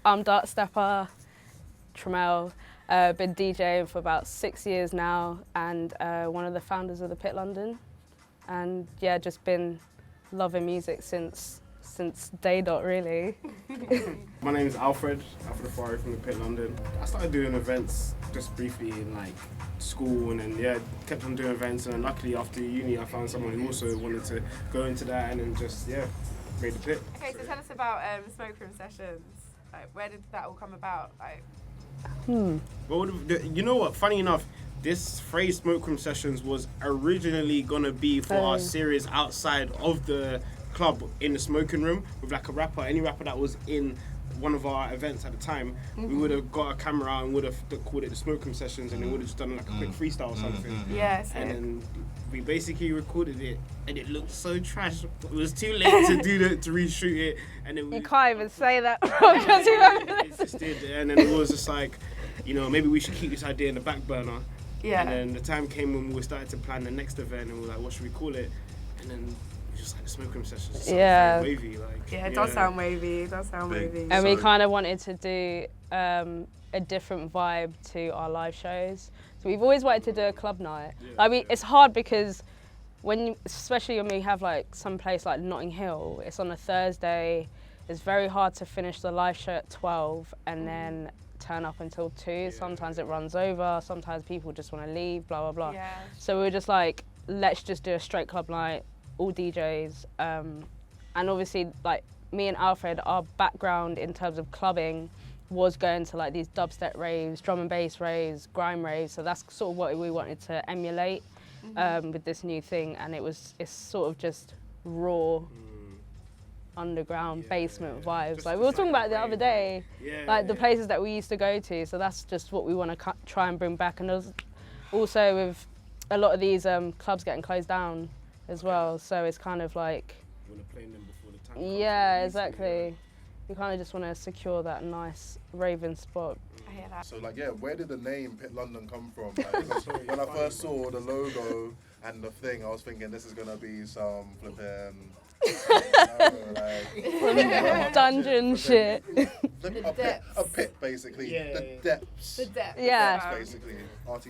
I'm Dark Stepper Tramell. Been DJing for about 6 years now, and one of the founders of the Pit London. And yeah, just been loving music since day dot, really. My name is Alfred Tramell from the Pit London. I started doing events just briefly in like school, and then yeah, kept on doing events, and then luckily after uni I found someone who also wanted to go into that, and then just yeah, made the Pit. Okay, so tell us about smoke room sessions. Like, where did that all come about? Like, Well, you know what? Funny enough, this phrase "smoke room sessions" was originally gonna be for our series outside of the club in the smoking room with like a rapper, any rapper that was in one of our events at the time. We would have got a camera out and would have called it the smoke room sessions, and then would have just done like a quick freestyle or something. yes. And then we basically recorded it, and it looked so trash. It was too late to to reshoot it, and then You can't even say that because you haven't it just did, and then it was just like, you know, maybe we should keep this idea in the back burner. Yeah. And then the time came when we started to plan the next event, and we were like, what should we call it? And then we just like the smoke room sessions. Yeah. Wavy, like. Yeah, it does sound wavy. It does sound wavy. And we kind of wanted to do a different vibe to our live shows. So we've always wanted to do a club night. It's hard because especially when we have like some place like Notting Hill, it's on a Thursday. It's very hard to finish the live show at 12 and then turn up until 2. Sometimes it runs over. Sometimes people just want to leave. Blah blah blah. Yeah. So we were just like, let's just do a straight club night, all DJs, and obviously like me and Alfred, our background in terms of clubbing was going to like these dubstep raves, drum and bass raves, grime raves. So that's sort of what we wanted to emulate with this new thing, and it's sort of just raw underground basement vibes. Just Like we were talking about it the other day, the yeah. places that we used to go to. So that's just what we want to try and bring back. And there's also with a lot of these clubs getting closed down as well. So it's kind of like, You want to play them before the time comes. yeah, exactly. We kind of just want to secure that nice raving spot. I hear that. So like, yeah, where did the name Pit London come from? Like, when I first saw the logo and the thing, I was thinking this is gonna be some flipping Dungeon shit. A pit basically. The depths. The depth. Yeah. Basically.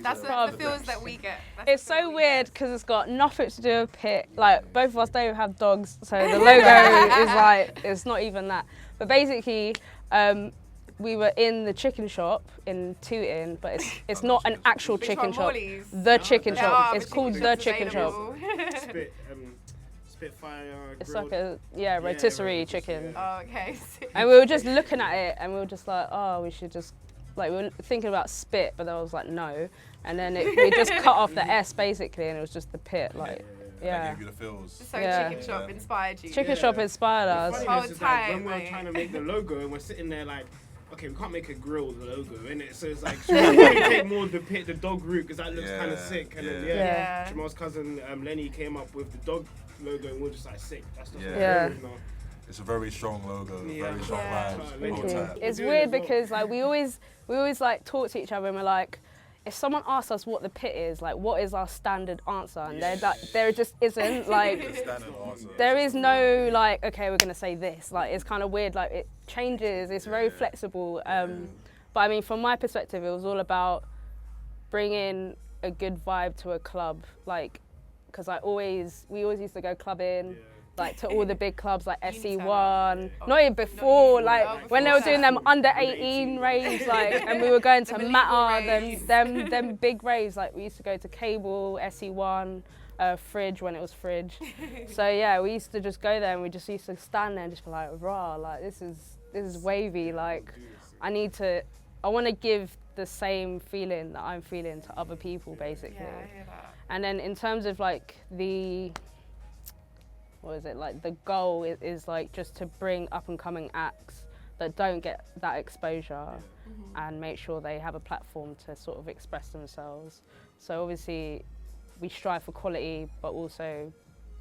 That's the feels that we get. That's It's the feel so we weird get. because it's got nothing to do with Pit. Like both of us don't have dogs, so the logo is like, it's not even that. But basically, we were in the chicken shop in Tooting, but it's not an actual Which chicken one, shop. Morley's? The chicken There shop. are It's the called chicken the shops chicken shop. available. Spitfire. It's grilled. like a rotisserie chicken. Oh, okay. And we were just looking at it, and we were just like, oh, we should just, like, we were thinking about spit, but I was like, no. And then we just cut off the S basically, and it was just the Pit, like, That yeah. gave you the feels. So Yeah. chicken shop inspired you. Chicken shop inspired us. Funny Whole is just like, when time, we were like- trying to make the logo, and we're sitting there like, okay, we can't make a grill logo, innit? So it's like, should we really take more of the dog route, because that looks kind of sick. And then, Yeah. Jamal's cousin Lenny came up with the dog logo, and we were just like, sick. That's the Yeah. It's a very strong logo, Yeah. very strong Yeah. vibes. Thank all you. the time. It's We do it weird as well. because like we always like talk to each other and we're like, if someone asks us what the Pit is, like what is our standard answer? And there just isn't like, Standard answer. there is no like, okay, we're gonna say this. Like it's kind of weird. Like it changes. It's very flexible. But I mean, from my perspective, it was all about bringing a good vibe to a club. Like, because we always used to go clubbing. Like to all the big clubs like SE1, not even before, like when they were doing them under 18 raves, like, and we were going to Matter, them big raves, like we used to go to Cable, SE1, Fridge when it was Fridge. So yeah, we used to just go there and we just used to stand there and just be like, rah, like this is wavy, like I want to give the same feeling that I'm feeling to other people basically. Yeah, I hear that. And then in terms of like like the goal is like just to bring up and coming acts that don't get that exposure and make sure they have a platform to sort of express themselves. So obviously we strive for quality, but also,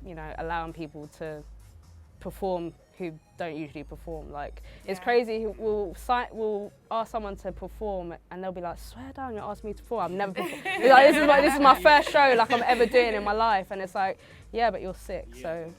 you know, allowing people to perform who don't usually perform. Like it's crazy. We'll ask someone to perform, and they'll be like, "Swear down, you asked me to perform. I've never performed. Like, this is my first show like I'm ever doing in my life." And it's like, yeah, but you're sick, so